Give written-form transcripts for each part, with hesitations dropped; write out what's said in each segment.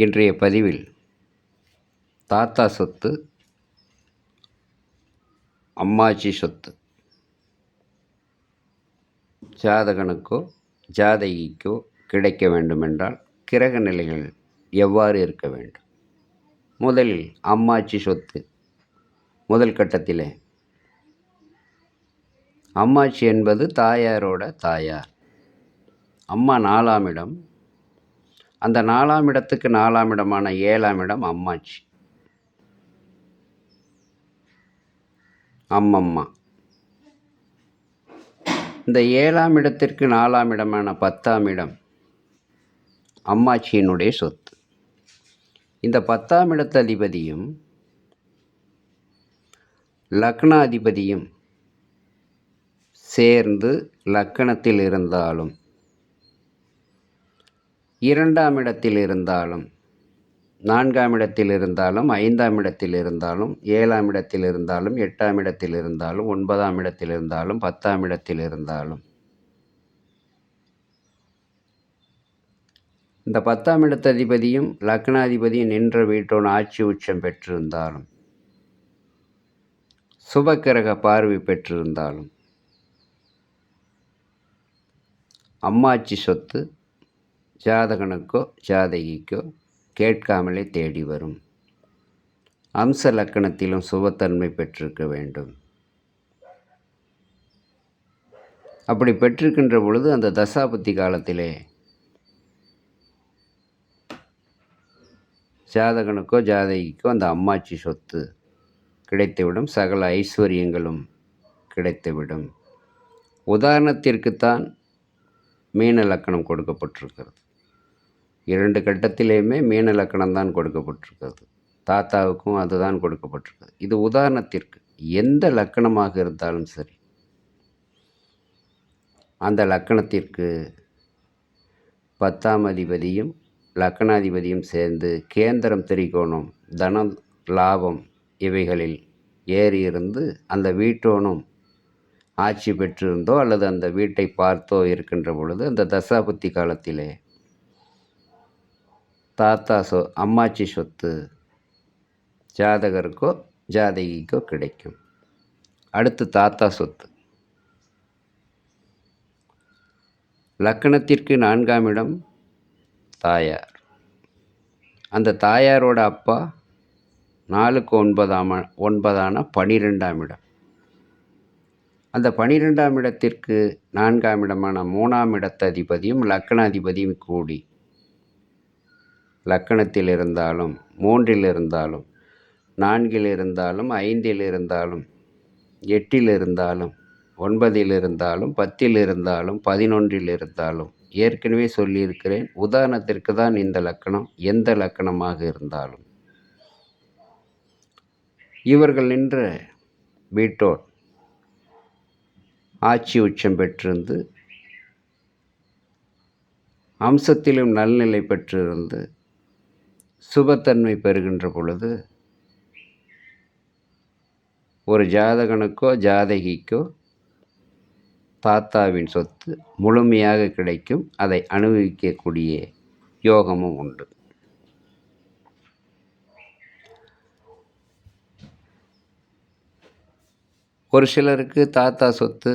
இன்றைய பதிவில் தாத்தா சொத்து, அம்மாச்சி சொத்து ஜாதகனுக்கோ ஜாதகிக்கோ கிடைக்க வேண்டுமென்றால் கிரக நிலைகள் எவ்வாறு இருக்க வேண்டும்? முதலில் அம்மாச்சி சொத்து. முதல் கட்டத்திலே அம்மாச்சி என்பது தாயாரோட தாயார். அம்மா 4ஆம் இடம். அந்த 4ஆம் இடத்துக்கு 4ஆம் இடமான 7ஆம் இடம் அம்மாச்சி, அம்மம்மா. இந்த 7ஆம் இடத்திற்கு 4ஆம் இடமான 10ஆம் இடம் அம்மாச்சியினுடைய சொத்து. இந்த 10ஆம் இடத்து அதிபதியும் லக்னாதிபதியும் சேர்ந்து லக்கணத்தில் இருந்தாலும், 2ஆம் இடத்தில் இருந்தாலும், 4ஆம் இடத்தில் இருந்தாலும், 5ஆம் இடத்தில் இருந்தாலும், 7ஆம் இடத்தில் இருந்தாலும், 8ஆம் இடத்தில் இருந்தாலும், 9ஆம் இடத்தில் இருந்தாலும், 10ஆம் இடத்தில் இருந்தாலும், இந்த 10ஆம் இடத்து அதிபதியும் லக்னாதிபதியும் நின்ற வீட்டோன் ஆட்சி உச்சம் பெற்றிருந்தாலும், சுபக்கிரக பார்வை பெற்றிருந்தாலும், அம்மாச்சி சொத்து ஜாதகனுக்கோ ஜாதகிக்கோ கேட்காமலே தேடி வரும். அம்ச லக்கணத்திலும் சுபத்தன்மை பெற்றிருக்க வேண்டும். அப்படி பெற்றிருக்கின்ற பொழுது அந்த தசாபுத்தி காலத்திலே ஜாதகனுக்கோ ஜாதகிக்கோ அந்த அம்மாச்சி சொத்து கிடைத்துவிடும். சகல ஐஸ்வர்யங்களும் கிடைத்துவிடும். உதாரணத்திற்குத்தான் மீன லக்கணம் கொடுக்கப்பட்டிருக்கிறது. 2 கட்டத்திலேயுமே மீன லக்கணம் தான் கொடுக்கப்பட்டிருக்கிறது. தாத்தாவுக்கும் அதுதான் கொடுக்கப்பட்டிருக்கிறது. இது உதாரணத்திற்கு. எந்த லக்கணமாக இருந்தாலும் சரி, அந்த லக்கணத்திற்கு 10ஆம் அதிபதியும் லக்கணாதிபதியும் சேர்ந்து கேந்திரம், திரிகோணம், தனம், லாபம் இவைகளில் ஏறியிருந்து அந்த வீட்டோனும் ஆட்சி பெற்றிருந்தோ அல்லது அந்த வீட்டை பார்த்தோ இருக்கின்ற பொழுது அந்த தசாபுத்தி காலத்திலே தாத்தா அம்மாச்சி சொத்து ஜாதகருக்கோ ஜாதகிக்கோ கிடைக்கும். அடுத்து தாத்தா சொத்து. லக்கணத்திற்கு 4ஆம் இடம் தாயார். அந்த தாயாரோட அப்பா 4க்கு 9ஆன 12ஆம் இடம். அந்த 12ஆம் இடத்திற்கு 4ஆம் இடமான 3ஆம் இடத்து அதிபதியும் லக்கணாதிபதியும் கூடி லக்கணத்தில் இருந்தாலும், 3இல் இருந்தாலும், 4இல் இருந்தாலும், 5இல் இருந்தாலும், 8இல் இருந்தாலும், 9இல் இருந்தாலும், 10இல் இருந்தாலும், 11இல் இருந்தாலும், ஏற்கனவே சொல்லியிருக்கிறேன். உதாரணத்திற்கு தான் இந்த லக்கணம். எந்த லக்கணமாக இருந்தாலும் இவர்கள் நின்ற வீட்டோர் ஆட்சி உச்சம் பெற்றிருந்து அம்சத்திலும் நல்நிலை பெற்றிருந்து சுபத்தன்மை பெறுகின்ற பொழுது ஒரு ஜாதகனுக்கோ ஜாதகிக்கோ தாத்தாவின் சொத்து முழுமையாக கிடைக்கும். அதை அனுபவிக்கக்கூடிய யோகமும் உண்டு. ஒரு சிலருக்கு தாத்தா சொத்து,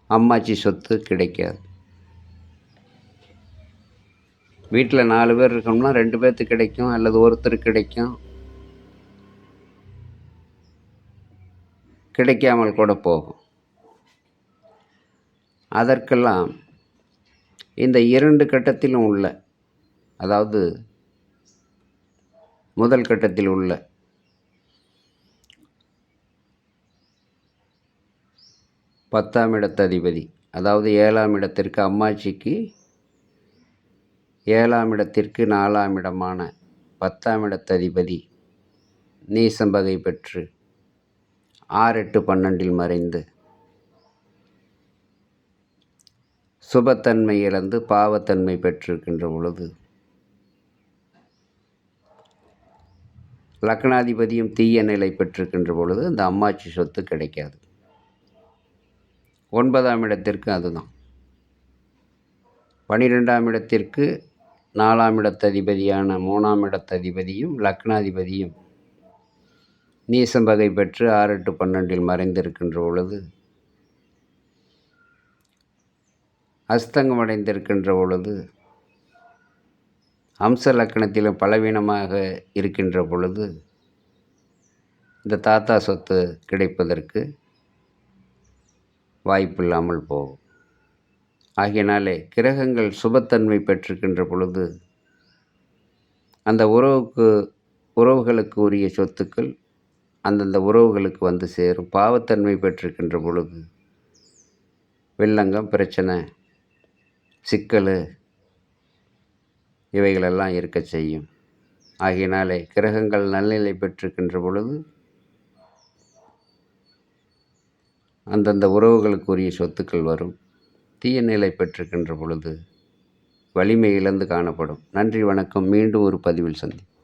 அம்மாச்சி சொத்து கிடைக்காது. வீட்டில் 4 பேர் இருக்கோம்னா 2 பேர்த்துக்கு கிடைக்கும், அல்லது ஒருத்தருக்கு கிடைக்கும், கிடைக்காமல் கூட போகும். அதற்கெல்லாம் இந்த 2 கட்டத்திலும் உள்ள, அதாவது முதல் கட்டத்தில் உள்ள பத்தாம் இடத்து அதிபதி, அதாவது 7ஆம் இடத்திற்கு அம்மாச்சிக்கு 7ஆம் இடத்திற்கு 4ஆம் இடமான 10ஆம் இடத்து அதிபதி நீசம் வகை பெற்று 6, 8, 12இல் மறைந்து சுபத்தன்மை இழந்து பாவத்தன்மை பெற்றிருக்கின்ற பொழுது லக்னாதிபதியும் தீய நிலை பெற்றிருக்கின்ற பொழுது இந்த அம்மாச்சி சொத்து கிடைக்காது. 9ஆம் இடத்திற்கு அதுதான். 12ஆம் இடத்திற்கு 4ஆம் இடத்ததிபதியான 3ஆம் இடத்ததிபதியும் லக்னாதிபதியும் நீசம் வகை பெற்று 6, 8, 12 மறைந்திருக்கின்ற பொழுது, அஸ்தங்கம் அடைந்திருக்கின்ற பொழுது, அம்ச லக்கணத்திலும் பலவீனமாக இருக்கின்ற பொழுது இந்த தாத்தா சொத்து கிடைப்பதற்கு வாய்ப்பில்லாமல் போகும். ஆகையினாலே கிரகங்கள் சுபத்தன்மை பெற்றிருக்கின்ற பொழுது அந்த உறவுகளுக்கு உரிய சொத்துக்கள் அந்தந்த உறவுகளுக்கு வந்து சேரும். பாவத்தன்மை பெற்றிருக்கின்ற பொழுது வில்லங்கம், பிரச்சனை, சிக்கல் இவைகளெல்லாம் இருக்க செய்யும். ஆகையினாலே கிரகங்கள் நல்நிலை பெற்றிருக்கின்ற பொழுது அந்தந்த உறவுகளுக்கு உரிய சொத்துக்கள் வரும். தீய நிலை பெற்றிருக்கின்ற பொழுது வலிமை இழந்து காணப்படும். நன்றி, வணக்கம். மீண்டும் ஒரு பதிவில் சந்திப்போம்.